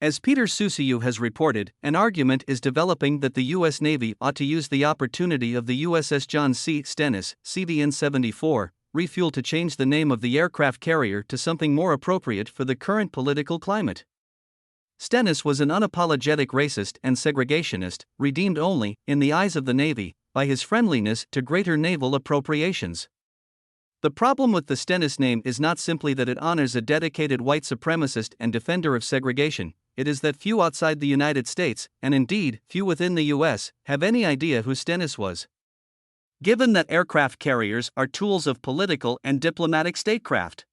As Peter Suciu has reported, an argument is developing that the U.S. Navy ought to use the opportunity of the USS John C. Stennis, CVN-74, refuel to change the name of the aircraft carrier to something more appropriate for the current political climate. Stennis was an unapologetic racist and segregationist, redeemed only, in the eyes of the Navy, by his friendliness to greater naval appropriations. The problem with the Stennis name is not simply that it honors a dedicated white supremacist and defender of segregation, it is that few outside the United States, and indeed, few within the U.S., have any idea who Stennis was. Given that aircraft carriers are tools of political and diplomatic statecraft,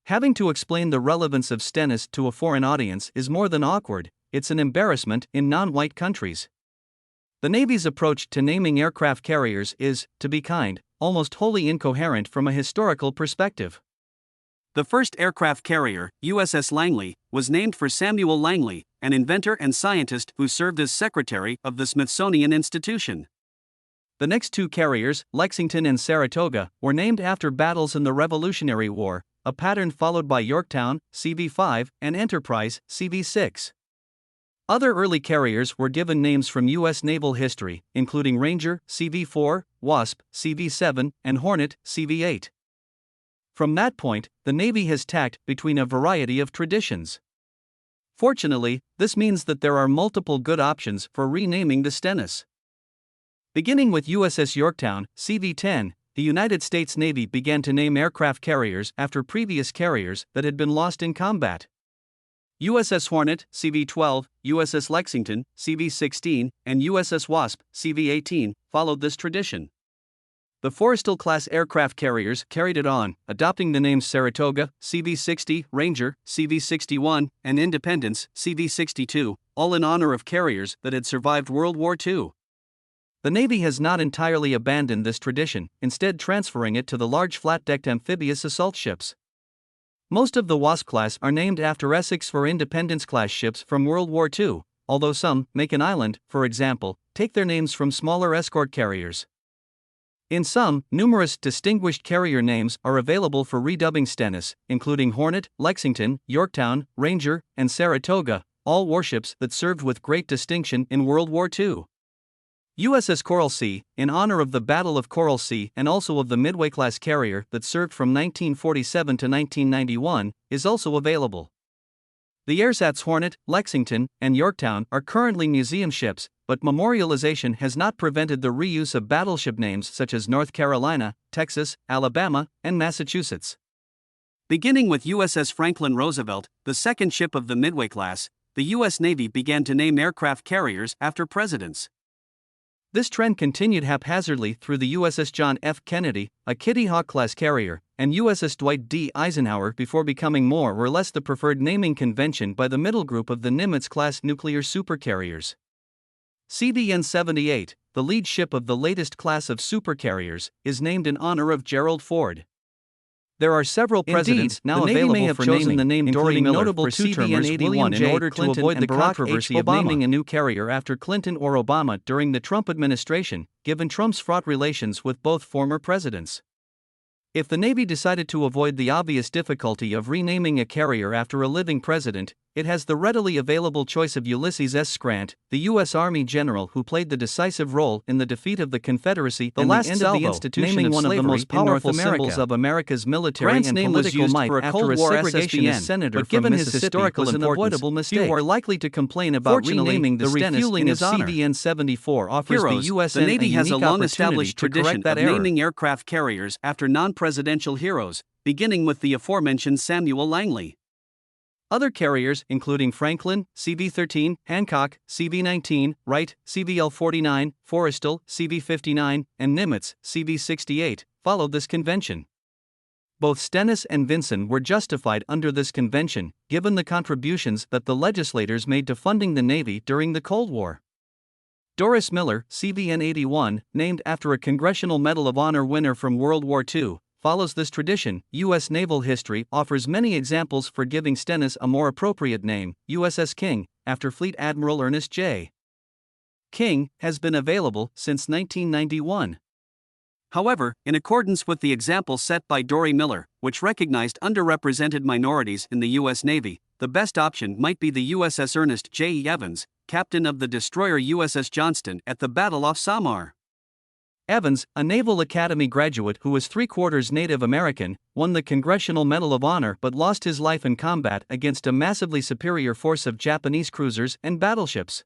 having to explain the relevance of Stennis to a foreign audience is more than awkward, it's an embarrassment in non-white countries. The Navy's approach to naming aircraft carriers is, to be kind, almost wholly incoherent from a historical perspective. The first aircraft carrier, USS Langley, was named for Samuel Langley, an inventor and scientist who served as secretary of the Smithsonian Institution. The next two carriers, Lexington and Saratoga, were named after battles in the Revolutionary War, a pattern followed by Yorktown, CV-5, and Enterprise, CV-6. Other early carriers were given names from U.S. naval history, including Ranger, CV-4, Wasp, CV-7, and Hornet, CV-8. From that point, the Navy has tacked between a variety of traditions. Fortunately, this means that there are multiple good options for renaming the Stennis. Beginning with USS Yorktown, CV-10, the United States Navy began to name aircraft carriers after previous carriers that had been lost in combat. USS Hornet, CV-12, USS Lexington, CV-16, and USS Wasp, CV-18, followed this tradition. The Forrestal-class aircraft carriers carried it on, adopting the names Saratoga, CV-60, Ranger, CV-61, and Independence, CV-62, all in honor of carriers that had survived World War II. The Navy has not entirely abandoned this tradition, instead transferring it to the large flat-decked amphibious assault ships. Most of the Wasp class are named after Essex or Independence-class ships from World War II, although some, Macon Island, for example, take their names from smaller escort carriers. In some, numerous distinguished carrier names are available for redubbing Stennis, including Hornet, Lexington, Yorktown, Ranger, and Saratoga, all warships that served with great distinction in World War II. USS Coral Sea, in honor of the Battle of Coral Sea and also of the Midway-class carrier that served from 1947 to 1991, is also available. The ersatz Hornet, Lexington, and Yorktown are currently museum ships, but memorialization has not prevented the reuse of battleship names such as North Carolina, Texas, Alabama, and Massachusetts. Beginning with USS Franklin Roosevelt, the second ship of the Midway class, the U.S. Navy began to name aircraft carriers after presidents. This trend continued haphazardly through the USS John F. Kennedy, a Kitty Hawk-class carrier, and USS Dwight D. Eisenhower before becoming more or less the preferred naming convention by the middle group of the Nimitz-class nuclear supercarriers. CVN-78, the lead ship of the latest class of supercarriers, is named in honor of Gerald Ford. There are several presidents now available for naming, the name including notable two-termers William J. Clinton to avoid the controversy of naming a new carrier after Clinton or Obama during the Trump administration, given Trump's fraught relations with both former presidents. If the Navy decided to avoid the obvious difficulty of renaming a carrier after a living president, it has the readily available choice of Ulysses S. Grant, the U.S. Army general who played the decisive role in the defeat of the Confederacy and the end of the institution of slavery, one of the most powerful symbols of America's military and political might after a segregationist senator but given his historical importance, few are likely to complain about renaming the refueling of CVN-74 offers the U.S. The Navy has a long-established tradition of naming aircraft carriers after non-presidential heroes, beginning with the aforementioned Samuel Langley. Other carriers, including Franklin, CV-13, Hancock, CV-19, Wright, CVL-49, Forrestal, CV-59, and Nimitz, CV-68, followed this convention. Both Stennis and Vinson were justified under this convention, given the contributions that the legislators made to funding the Navy during the Cold War. Doris Miller, CVN-81, named after a Congressional Medal of Honor winner from World War II, follows this tradition. U.S. naval history offers many examples for giving Stennis a more appropriate name. USS King, after Fleet Admiral Ernest J. King, has been available since 1991. However, in accordance with the example set by Dory Miller, which recognized underrepresented minorities in the U.S. Navy, the best option might be the USS Ernest J. E. Evans, captain of the destroyer USS Johnston at the Battle off Samar. Evans, a Naval Academy graduate who was three-quarters Native American, won the Congressional Medal of Honor but lost his life in combat against a massively superior force of Japanese cruisers and battleships.